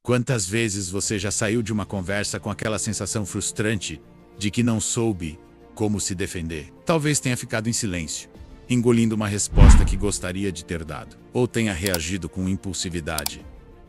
Quantas vezes você já saiu de uma conversa com aquela sensação frustrante de que não soube como se defender? Talvez tenha ficado em silêncio, engolindo uma resposta que gostaria de ter dado, ou tenha reagido com impulsividade,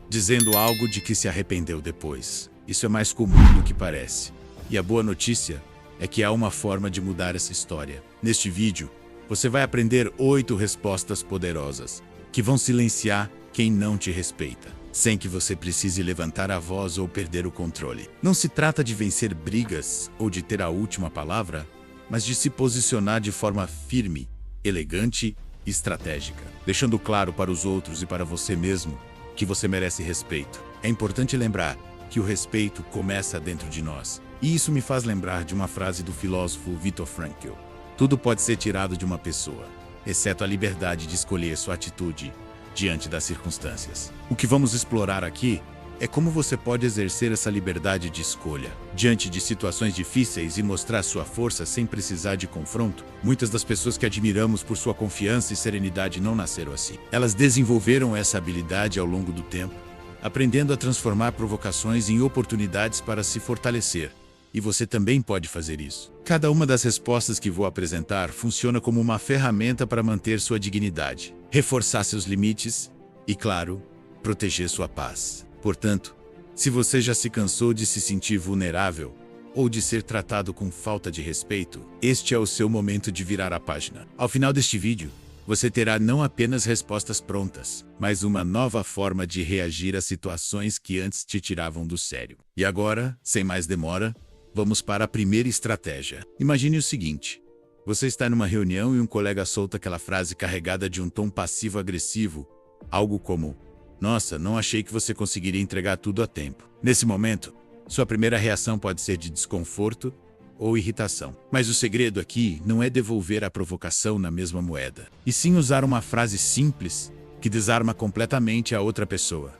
dizendo algo de que se arrependeu depois. Isso é mais comum do que parece. E a boa notícia é que há uma forma de mudar essa história. Neste vídeo, você vai aprender 8 respostas poderosas que vão silenciar quem não te respeita, sem que você precise levantar a voz ou perder o controle. Não se trata de vencer brigas ou de ter a última palavra, mas de se posicionar de forma firme, elegante e estratégica, deixando claro para os outros e para você mesmo que você merece respeito. É importante lembrar que o respeito começa dentro de nós. E isso me faz lembrar de uma frase do filósofo Viktor Frankl: tudo pode ser tirado de uma pessoa, exceto a liberdade de escolher sua atitude diante das circunstâncias. O que vamos explorar aqui é como você pode exercer essa liberdade de escolha diante de situações difíceis e mostrar sua força sem precisar de confronto. Muitas das pessoas que admiramos por sua confiança e serenidade não nasceram assim. Elas desenvolveram essa habilidade ao longo do tempo, aprendendo a transformar provocações em oportunidades para se fortalecer. E você também pode fazer isso. Cada uma das respostas que vou apresentar funciona como uma ferramenta para manter sua dignidade, reforçar seus limites e, claro, proteger sua paz. Portanto, se você já se cansou de se sentir vulnerável ou de ser tratado com falta de respeito, este é o seu momento de virar a página. Ao final deste vídeo, você terá não apenas respostas prontas, mas uma nova forma de reagir a situações que antes te tiravam do sério. E agora, sem mais demora, vamos para a primeira estratégia. Imagine o seguinte: você está numa reunião e um colega solta aquela frase carregada de um tom passivo-agressivo, algo como: "Nossa, não achei que você conseguiria entregar tudo a tempo." Nesse momento, sua primeira reação pode ser de desconforto ou irritação. Mas o segredo aqui não é devolver a provocação na mesma moeda, e sim usar uma frase simples que desarma completamente a outra pessoa.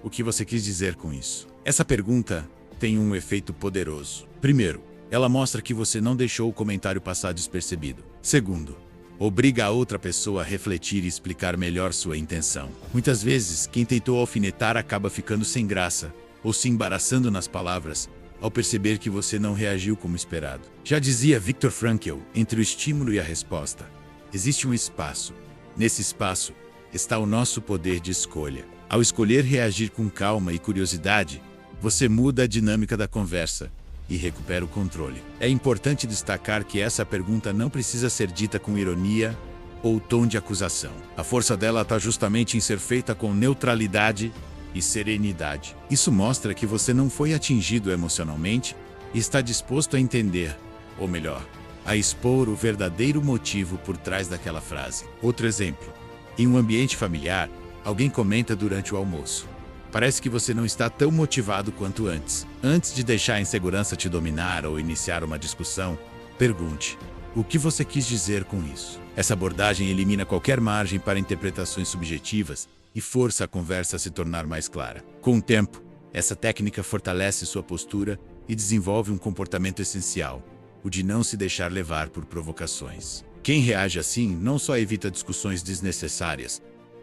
O que você quis dizer com isso? Essa pergunta tem um efeito poderoso. Primeiro, ela mostra que você não deixou o comentário passar despercebido. Segundo, obriga a outra pessoa a refletir e explicar melhor sua intenção. Muitas vezes, quem tentou alfinetar acaba ficando sem graça ou se embaraçando nas palavras ao perceber que você não reagiu como esperado. Já dizia Viktor Frankl, entre o estímulo e a resposta, existe um espaço. Nesse espaço está o nosso poder de escolha. Ao escolher reagir com calma e curiosidade, você muda a dinâmica da conversa e recupera o controle. É importante destacar que essa pergunta não precisa ser dita com ironia ou tom de acusação. A força dela está justamente em ser feita com neutralidade e serenidade. Isso mostra que você não foi atingido emocionalmente e está disposto a entender, ou melhor, a expor o verdadeiro motivo por trás daquela frase. Outro exemplo: em um ambiente familiar, alguém comenta durante o almoço: "Parece que você não está tão motivado quanto antes." Antes de deixar a insegurança te dominar ou iniciar uma discussão, pergunte: o que você quis dizer com isso? Essa abordagem elimina qualquer margem para interpretações subjetivas e força a conversa a se tornar mais clara. Com o tempo, essa técnica fortalece sua postura e desenvolve um comportamento essencial: o de não se deixar levar por provocações. Quem reage assim não só evita discussões desnecessárias,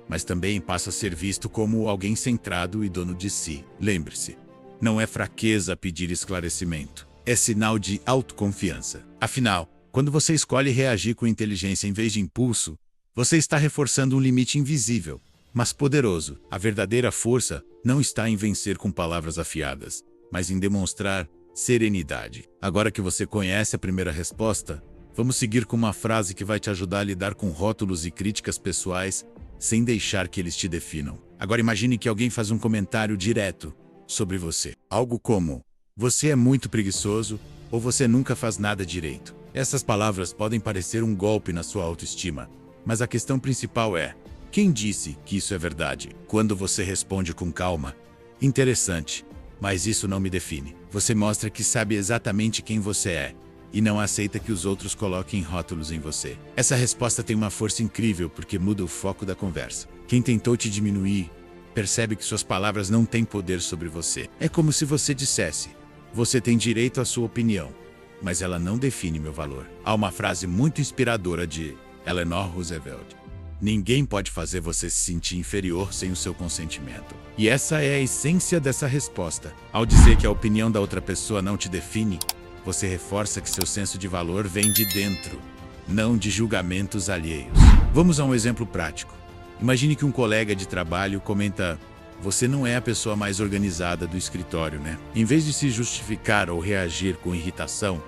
mas também passa a ser visto como alguém centrado e dono de si. Lembre-se, não é fraqueza pedir esclarecimento, é sinal de autoconfiança. Afinal, quando você escolhe reagir com inteligência em vez de impulso, você está reforçando um limite invisível, mas poderoso. A verdadeira força não está em vencer com palavras afiadas, mas em demonstrar serenidade. Agora que você conhece a primeira resposta, vamos seguir com uma frase que vai te ajudar a lidar com rótulos e críticas pessoais sem deixar que eles te definam. Agora imagine que alguém faz um comentário direto sobre você. Algo como: "Você é muito preguiçoso" ou "Você nunca faz nada direito." Essas palavras podem parecer um golpe na sua autoestima, mas a questão principal é: quem disse que isso é verdade? Quando você responde com calma: "Interessante, mas isso não me define", você mostra que sabe exatamente quem você é e não aceita que os outros coloquem rótulos em você. Essa resposta tem uma força incrível porque muda o foco da conversa. Quem tentou te diminuir percebe que suas palavras não têm poder sobre você. É como se você dissesse: "Você tem direito à sua opinião, mas ela não define meu valor." Há uma frase muito inspiradora de Eleanor Roosevelt: Ninguém pode fazer você se sentir inferior sem o seu consentimento. E essa é a essência dessa resposta. Ao dizer que a opinião da outra pessoa não te define, você reforça que seu senso de valor vem de dentro, não de julgamentos alheios. Vamos a um exemplo prático. Imagine que um colega de trabalho comenta: "Você não é a pessoa mais organizada do escritório, né?" Em vez de se justificar ou reagir com irritação,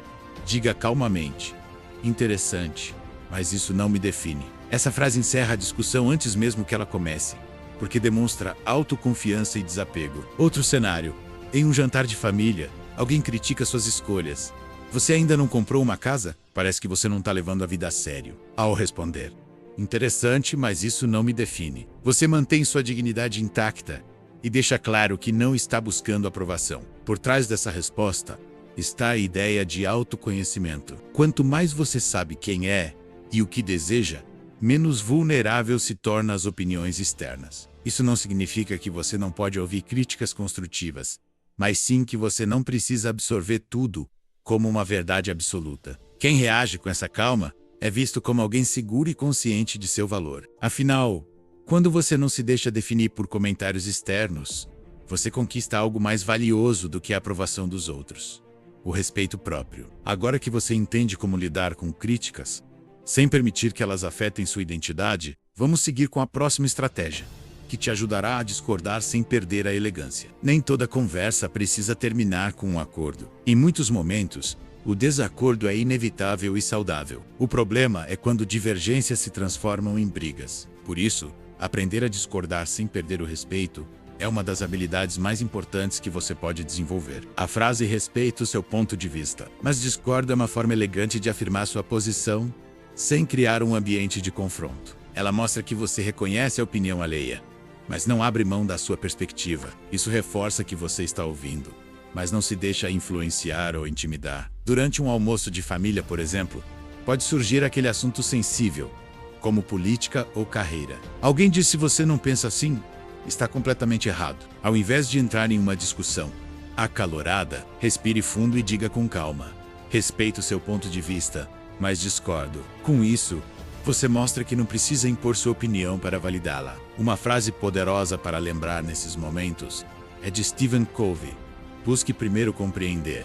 diga calmamente: "Interessante, mas isso não me define." Essa frase encerra a discussão antes mesmo que ela comece, porque demonstra autoconfiança e desapego. Outro cenário: em um jantar de família, alguém critica suas escolhas. "Você ainda não comprou uma casa? Parece que você não está levando a vida a sério." Ao responder: "Interessante, mas isso não me define." Você mantém sua dignidade intacta e deixa claro que não está buscando aprovação. Por trás dessa resposta está a ideia de autoconhecimento. Quanto mais você sabe quem é e o que deseja, menos vulnerável se torna às opiniões externas. Isso não significa que você não pode ouvir críticas construtivas, mas sim que você não precisa absorver tudo como uma verdade absoluta. Quem reage com essa calma é visto como alguém seguro e consciente de seu valor. Afinal, quando você não se deixa definir por comentários externos, você conquista algo mais valioso do que a aprovação dos outros: o respeito próprio. Agora que você entende como lidar com críticas, sem permitir que elas afetem sua identidade, vamos seguir com a próxima estratégia, que te ajudará a discordar sem perder a elegância. Nem toda conversa precisa terminar com um acordo. Em muitos momentos, o desacordo é inevitável e saudável. O problema é quando divergências se transformam em brigas. Por isso, aprender a discordar sem perder o respeito é uma das habilidades mais importantes que você pode desenvolver. A frase "respeito o seu ponto de vista, mas discordo" é uma forma elegante de afirmar sua posição sem criar um ambiente de confronto. Ela mostra que você reconhece a opinião alheia, mas não abre mão da sua perspectiva. Isso reforça que você está ouvindo, mas não se deixa influenciar ou intimidar. Durante um almoço de família, por exemplo, pode surgir aquele assunto sensível, como política ou carreira. Alguém diz: "Se você não pensa assim, está completamente errado." Ao invés de entrar em uma discussão acalorada, respire fundo e diga com calma: "Respeito o seu ponto de vista, mas discordo." Com isso, você mostra que não precisa impor sua opinião para validá-la. Uma frase poderosa para lembrar nesses momentos é de Stephen Covey: "Busque primeiro compreender,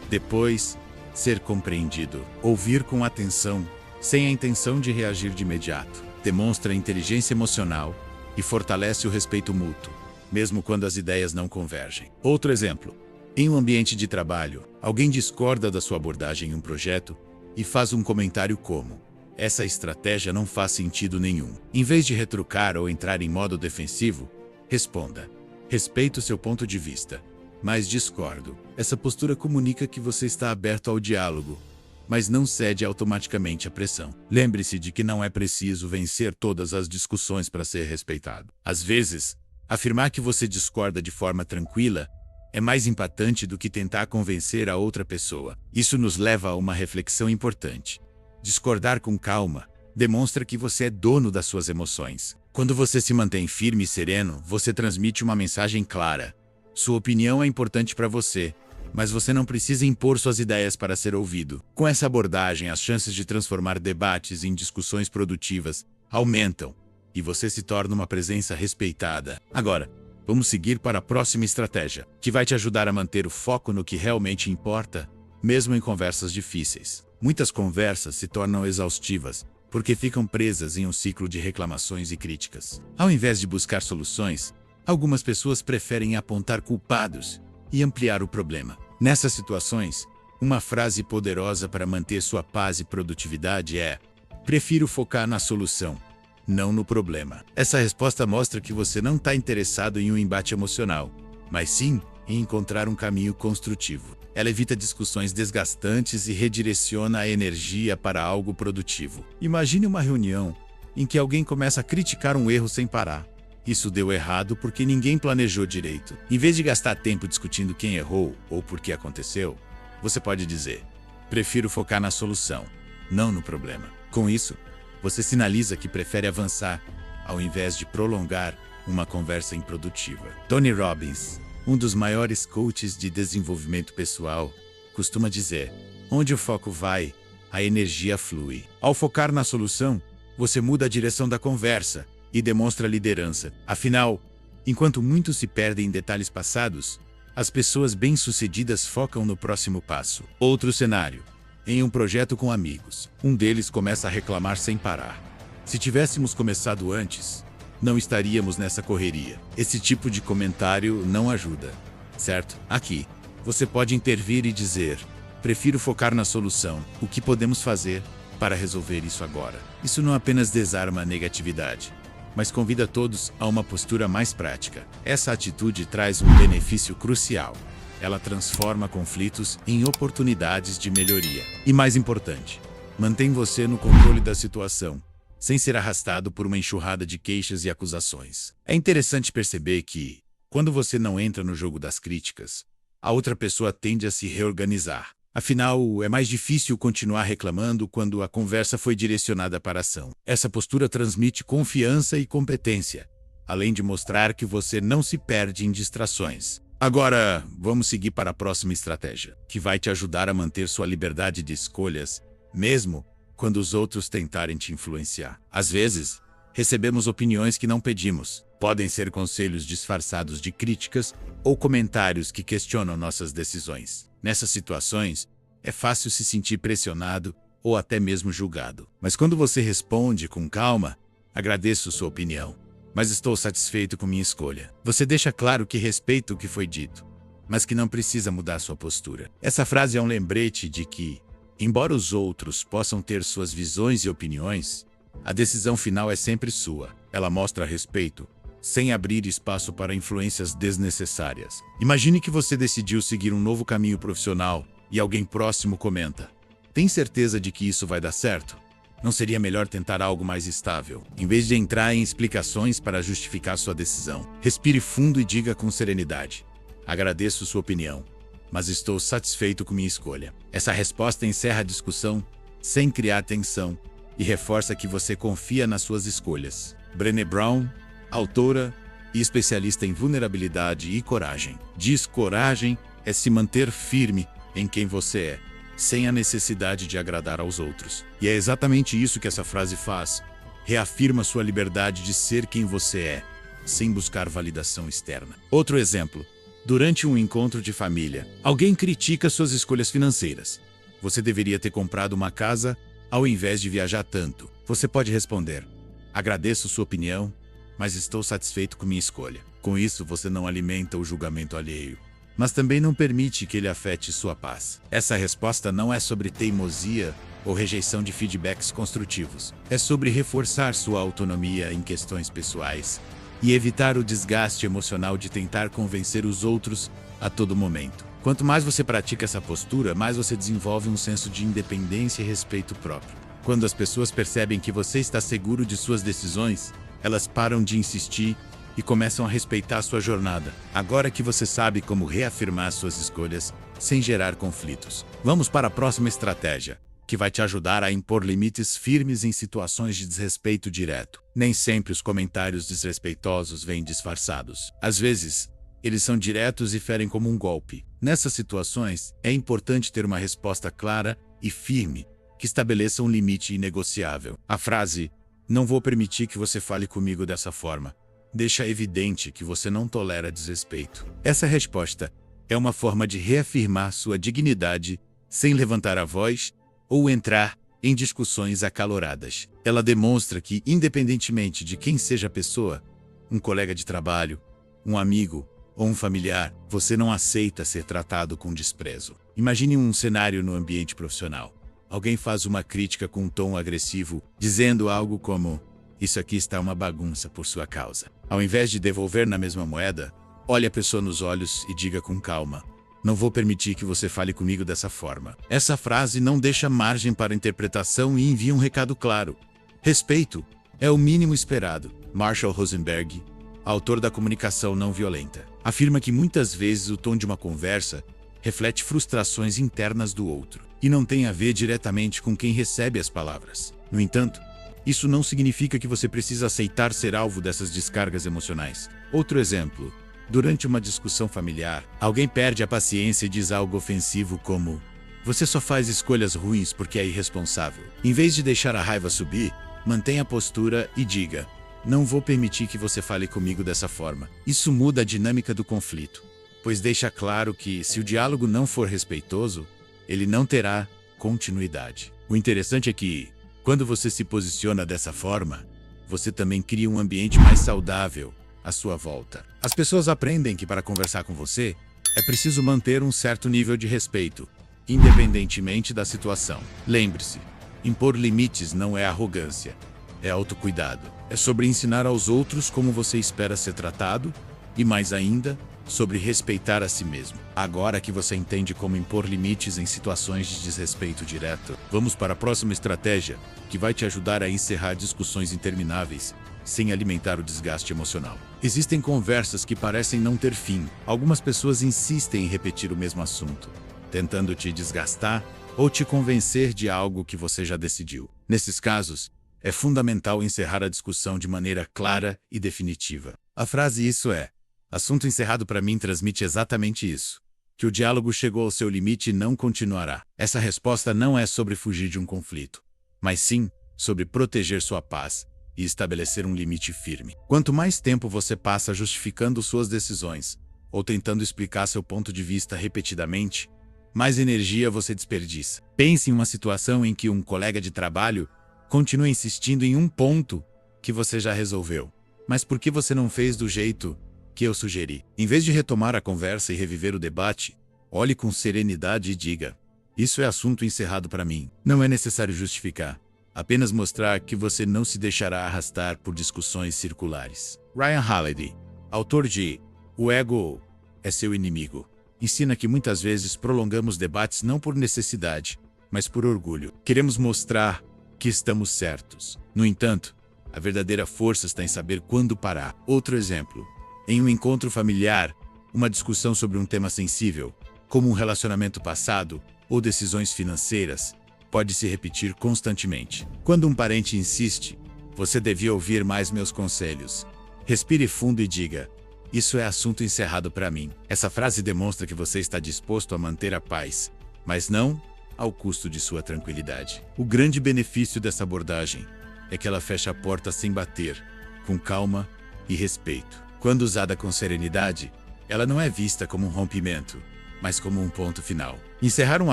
depois ser compreendido." Ouvir com atenção, sem a intenção de reagir de imediato, demonstra inteligência emocional e fortalece o respeito mútuo, mesmo quando as ideias não convergem. Outro exemplo: em um ambiente de trabalho, alguém discorda da sua abordagem em um projeto e faz um comentário como: "Essa estratégia não faz sentido nenhum." Em vez de retrucar ou entrar em modo defensivo, responda: "Respeito o seu ponto de vista, mas discordo." Essa postura comunica que você está aberto ao diálogo, mas não cede automaticamente à pressão. Lembre-se de que não é preciso vencer todas as discussões para ser respeitado. Às vezes, afirmar que você discorda de forma tranquila é mais impactante do que tentar convencer a outra pessoa. Isso nos leva a uma reflexão importante. Discordar com calma demonstra que você é dono das suas emoções. Quando você se mantém firme e sereno, você transmite uma mensagem clara: sua opinião é importante para você, mas você não precisa impor suas ideias para ser ouvido. Com essa abordagem, as chances de transformar debates em discussões produtivas aumentam e você se torna uma presença respeitada. Agora, vamos seguir para a próxima estratégia, que vai te ajudar a manter o foco no que realmente importa, mesmo em conversas difíceis. Muitas conversas se tornam exaustivas porque ficam presas em um ciclo de reclamações e críticas. Ao invés de buscar soluções, algumas pessoas preferem apontar culpados e ampliar o problema. Nessas situações, uma frase poderosa para manter sua paz e produtividade é: "Prefiro focar na solução, não no problema." Essa resposta mostra que você não está interessado em um embate emocional, mas sim em encontrar um caminho construtivo. Ela evita discussões desgastantes e redireciona a energia para algo produtivo. Imagine uma reunião em que alguém começa a criticar um erro sem parar. Isso deu errado porque ninguém planejou direito. Em vez de gastar tempo discutindo quem errou ou por que aconteceu, você pode dizer: "Prefiro focar na solução, não no problema." Com isso, você sinaliza que prefere avançar, ao invés de prolongar uma conversa improdutiva. Tony Robbins, um dos maiores coaches de desenvolvimento pessoal, costuma dizer: "Onde o foco vai, a energia flui." Ao focar na solução, você muda a direção da conversa e demonstra liderança. Afinal, enquanto muitos se perdem em detalhes passados, as pessoas bem-sucedidas focam no próximo passo. Outro cenário. Em um projeto com amigos, um deles começa a reclamar sem parar. Se tivéssemos começado antes, não estaríamos nessa correria. Esse tipo de comentário não ajuda, certo? Aqui, você pode intervir e dizer: prefiro focar na solução. O que podemos fazer para resolver isso agora? Isso não apenas desarma a negatividade, mas convida todos a uma postura mais prática. Essa atitude traz um benefício crucial. Ela transforma conflitos em oportunidades de melhoria. E mais importante, mantém você no controle da situação, sem ser arrastado por uma enxurrada de queixas e acusações. É interessante perceber que, quando você não entra no jogo das críticas, a outra pessoa tende a se reorganizar. Afinal, é mais difícil continuar reclamando quando a conversa foi direcionada para a ação. Essa postura transmite confiança e competência, além de mostrar que você não se perde em distrações. Agora, vamos seguir para a próxima estratégia, que vai te ajudar a manter sua liberdade de escolhas, mesmo quando os outros tentarem te influenciar. Às vezes, recebemos opiniões que não pedimos. Podem ser conselhos disfarçados de críticas ou comentários que questionam nossas decisões. Nessas situações, é fácil se sentir pressionado ou até mesmo julgado. Mas quando você responde com calma: agradeço sua opinião, mas estou satisfeito com minha escolha, você deixa claro que respeita o que foi dito, mas que não precisa mudar sua postura. Essa frase é um lembrete de que, embora os outros possam ter suas visões e opiniões, a decisão final é sempre sua. Ela mostra respeito, sem abrir espaço para influências desnecessárias. Imagine que você decidiu seguir um novo caminho profissional e alguém próximo comenta: tem certeza de que isso vai dar certo? Não seria melhor tentar algo mais estável? Em vez de entrar em explicações para justificar sua decisão, respire fundo e diga com serenidade: agradeço sua opinião, mas estou satisfeito com minha escolha. Essa resposta encerra a discussão sem criar tensão e reforça que você confia nas suas escolhas. Brené Brown, autora e especialista em vulnerabilidade e coragem, diz: coragem é se manter firme em quem você é, sem a necessidade de agradar aos outros. E é exatamente isso que essa frase faz. Reafirma sua liberdade de ser quem você é, sem buscar validação externa. Outro exemplo. Durante um encontro de família, alguém critica suas escolhas financeiras. Você deveria ter comprado uma casa ao invés de viajar tanto. Você pode responder: agradeço sua opinião, mas estou satisfeito com minha escolha. Com isso, você não alimenta o julgamento alheio, mas também não permite que ele afete sua paz. Essa resposta não é sobre teimosia ou rejeição de feedbacks construtivos. É sobre reforçar sua autonomia em questões pessoais e evitar o desgaste emocional de tentar convencer os outros a todo momento. Quanto mais você pratica essa postura, mais você desenvolve um senso de independência e respeito próprio. Quando as pessoas percebem que você está seguro de suas decisões, elas param de insistir e começam a respeitar sua jornada. Agora que você sabe como reafirmar suas escolhas sem gerar conflitos, vamos para a próxima estratégia, que vai te ajudar a impor limites firmes em situações de desrespeito direto. Nem sempre os comentários desrespeitosos vêm disfarçados. Às vezes, eles são diretos e ferem como um golpe. Nessas situações, é importante ter uma resposta clara e firme, que estabeleça um limite inegociável. A frase "não vou permitir que você fale comigo dessa forma" deixa evidente que você não tolera desrespeito. Essa resposta é uma forma de reafirmar sua dignidade sem levantar a voz ou entrar em discussões acaloradas. Ela demonstra que, independentemente de quem seja a pessoa, um colega de trabalho, um amigo ou um familiar, você não aceita ser tratado com desprezo. Imagine um cenário no ambiente profissional. Alguém faz uma crítica com um tom agressivo, dizendo algo como: "Isso aqui está uma bagunça por sua causa." Ao invés de devolver na mesma moeda, olhe a pessoa nos olhos e diga com calma: "Não vou permitir que você fale comigo dessa forma." Essa frase não deixa margem para interpretação e envia um recado claro. Respeito é o mínimo esperado. Marshall Rosenberg, autor da comunicação não violenta, afirma que muitas vezes o tom de uma conversa reflete frustrações internas do outro e não tem a ver diretamente com quem recebe as palavras. No entanto, isso não significa que você precisa aceitar ser alvo dessas descargas emocionais. Outro exemplo. Durante uma discussão familiar, alguém perde a paciência e diz algo ofensivo como: "Você só faz escolhas ruins porque é irresponsável." Em vez de deixar a raiva subir, Mantenha a postura e diga: não vou permitir que você fale comigo dessa forma. Isso muda a dinâmica do conflito, pois deixa claro que, se o diálogo não for respeitoso, ele não terá continuidade. O interessante é que, quando você se posiciona dessa forma, você também cria um ambiente mais saudável à sua volta. As pessoas aprendem que, para conversar com você, é preciso manter um certo nível de respeito, independentemente da situação. Lembre-se, impor limites não é arrogância, é autocuidado. É sobre ensinar aos outros como você espera ser tratado e, mais ainda, sobre respeitar a si mesmo. Agora que você entende como impor limites em situações de desrespeito direto, vamos para a próxima estratégia, que vai te ajudar a encerrar discussões intermináveis sem alimentar o desgaste emocional. Existem conversas que parecem não ter fim. Algumas pessoas insistem em repetir o mesmo assunto, tentando te desgastar ou te convencer de algo que você já decidiu. Nesses casos, é fundamental encerrar a discussão de maneira clara e definitiva. A frase "isso é assunto encerrado" para mim transmite exatamente isso: que o diálogo chegou ao seu limite e não continuará. Essa resposta não é sobre fugir de um conflito, mas sim sobre proteger sua paz e estabelecer um limite firme. Quanto mais tempo você passa justificando suas decisões ou tentando explicar seu ponto de vista repetidamente, mais energia você desperdiça. Pense em uma situação em que um colega de trabalho continua insistindo em um ponto que você já resolveu. Mas por que você não fez do jeito que eu sugeri? Em vez de retomar a conversa e reviver o debate, olhe com serenidade e diga: isso é assunto encerrado para mim. Não é necessário justificar, apenas mostrar que você não se deixará arrastar por discussões circulares. Ryan Holiday, autor de O Ego é Seu Inimigo, ensina que muitas vezes prolongamos debates não por necessidade, mas por orgulho. Queremos mostrar que estamos certos. No entanto, a verdadeira força está em saber quando parar. Outro exemplo: em um encontro familiar, uma discussão sobre um tema sensível, como um relacionamento passado ou decisões financeiras, pode se repetir constantemente. Quando um parente insiste: você devia ouvir mais meus conselhos, respire fundo e diga: isso é assunto encerrado para mim. Essa frase demonstra que você está disposto a manter a paz, mas não ao custo de sua tranquilidade. O grande benefício dessa abordagem é que ela fecha a porta sem bater, com calma e respeito. Quando usada com serenidade, ela não é vista como um rompimento, mas como um ponto final. Encerrar um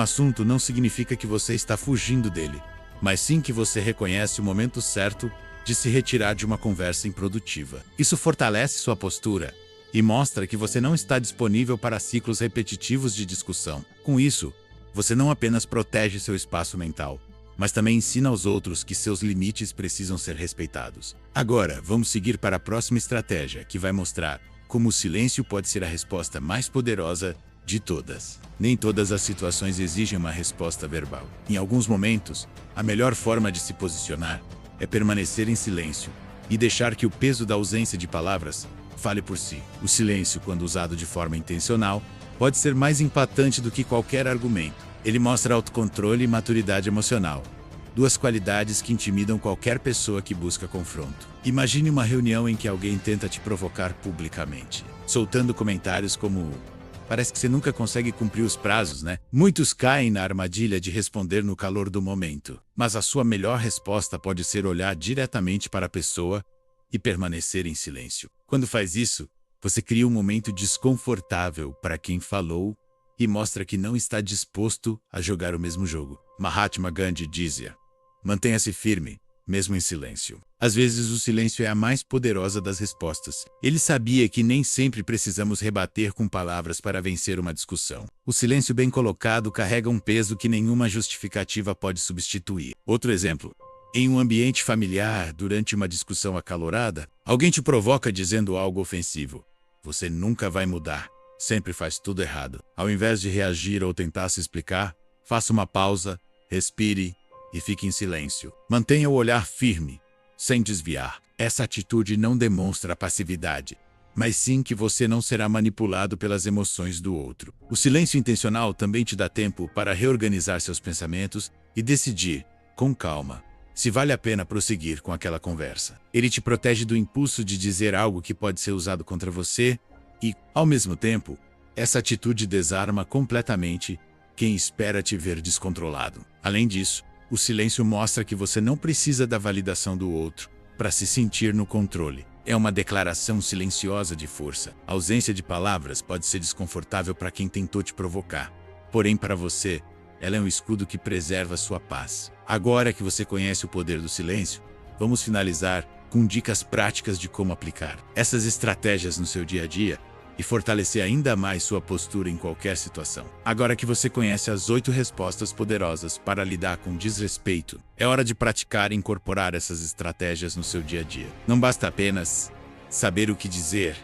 assunto não significa que você está fugindo dele, mas sim que você reconhece o momento certo de se retirar de uma conversa improdutiva. Isso fortalece sua postura e mostra que você não está disponível para ciclos repetitivos de discussão. Com isso, você não apenas protege seu espaço mental, mas também ensina aos outros que seus limites precisam ser respeitados. Agora, vamos seguir para a próxima estratégia, que vai mostrar como o silêncio pode ser a resposta mais poderosa de todas. Nem todas as situações exigem uma resposta verbal. Em alguns momentos, a melhor forma de se posicionar é permanecer em silêncio e deixar que o peso da ausência de palavras fale por si. O silêncio, quando usado de forma intencional, pode ser mais impactante do que qualquer argumento. Ele mostra autocontrole e maturidade emocional, duas qualidades que intimidam qualquer pessoa que busca confronto. Imagine uma reunião em que alguém tenta te provocar publicamente, soltando comentários como: parece que você nunca consegue cumprir os prazos, né? Muitos caem na armadilha de responder no calor do momento, mas a sua melhor resposta pode ser olhar diretamente para a pessoa e permanecer em silêncio. Quando faz isso, você cria um momento desconfortável para quem falou e mostra que não está disposto a jogar o mesmo jogo. Mahatma Gandhi dizia: mantenha-se firme, mesmo em silêncio. Às vezes o silêncio é a mais poderosa das respostas. Ele sabia que nem sempre precisamos rebater com palavras para vencer uma discussão. O silêncio bem colocado carrega um peso que nenhuma justificativa pode substituir. Outro exemplo: em um ambiente familiar, durante uma discussão acalorada, alguém te provoca dizendo algo ofensivo. Você nunca vai mudar. Sempre faz tudo errado. Ao invés de reagir ou tentar se explicar, faça uma pausa, respire e fique em silêncio. Mantenha o olhar firme, sem desviar. Essa atitude não demonstra passividade, mas sim que você não será manipulado pelas emoções do outro. O silêncio intencional também te dá tempo para reorganizar seus pensamentos e decidir, com calma, se vale a pena prosseguir com aquela conversa. Ele te protege do impulso de dizer algo que pode ser usado contra você e, ao mesmo tempo, essa atitude desarma completamente quem espera te ver descontrolado. Além disso, O silêncio mostra que você não precisa da validação do outro para se sentir no controle. É uma declaração silenciosa de força. A ausência de palavras pode ser desconfortável para quem tentou te provocar. Porém, para você, ela é um escudo que preserva sua paz. Agora que você conhece o poder do silêncio, vamos finalizar com dicas práticas de como aplicar essas estratégias no seu dia a dia e fortalecer ainda mais sua postura em qualquer situação. Agora que você conhece as 8 respostas poderosas para lidar com desrespeito, é hora de praticar e incorporar essas estratégias no seu dia a dia. Não basta apenas saber o que dizer,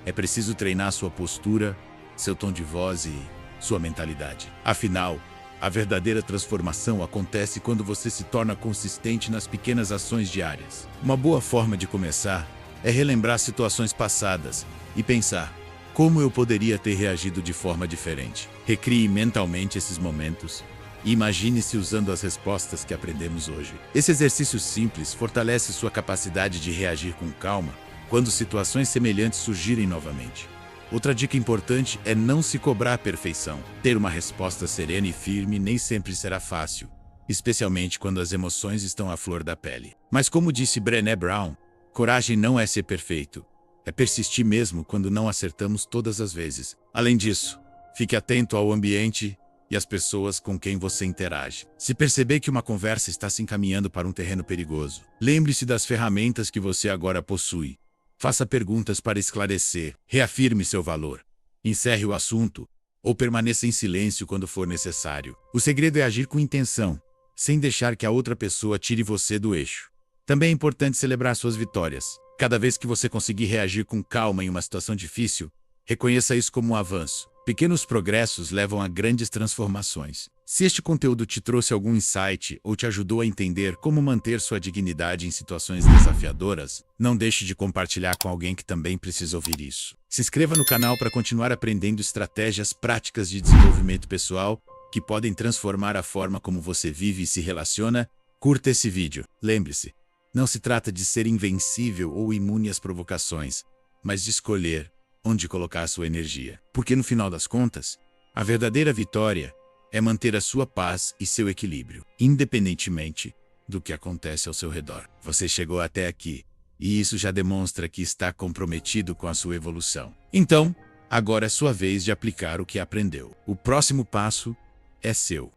é preciso treinar sua postura, seu tom de voz e sua mentalidade. Afinal, a verdadeira transformação acontece quando você se torna consistente nas pequenas ações diárias. Uma boa forma de começar é relembrar situações passadas e pensar: como eu poderia ter reagido de forma diferente? Recrie mentalmente esses momentos e imagine-se usando as respostas que aprendemos hoje. Esse exercício simples fortalece sua capacidade de reagir com calma quando situações semelhantes surgirem novamente. Outra dica importante é não se cobrar a perfeição. Ter uma resposta serena e firme nem sempre será fácil, especialmente quando as emoções estão à flor da pele. Mas como disse Brené Brown, coragem não é ser perfeito, é persistir mesmo quando não acertamos todas as vezes. Além disso, fique atento ao ambiente e às pessoas com quem você interage. Se perceber que uma conversa está se encaminhando para um terreno perigoso, lembre-se das ferramentas que você agora possui. Faça perguntas para esclarecer, reafirme seu valor, encerre o assunto ou permaneça em silêncio quando for necessário. O segredo é agir com intenção, sem deixar que a outra pessoa tire você do eixo. Também é importante celebrar suas vitórias. Cada vez que você conseguir reagir com calma em uma situação difícil, reconheça isso como um avanço. Pequenos progressos levam a grandes transformações. Se este conteúdo te trouxe algum insight ou te ajudou a entender como manter sua dignidade em situações desafiadoras, não deixe de compartilhar com alguém que também precisa ouvir isso. Se inscreva no canal para continuar aprendendo estratégias práticas de desenvolvimento pessoal que podem transformar a forma como você vive e se relaciona. Curta esse vídeo. Lembre-se, não se trata de ser invencível ou imune às provocações, mas de escolher onde colocar sua energia. Porque no final das contas, a verdadeira vitória é manter a sua paz e seu equilíbrio, independentemente do que acontece ao seu redor. Você chegou até aqui, e isso já demonstra que está comprometido com a sua evolução. Então, agora é sua vez de aplicar o que aprendeu. O próximo passo é seu.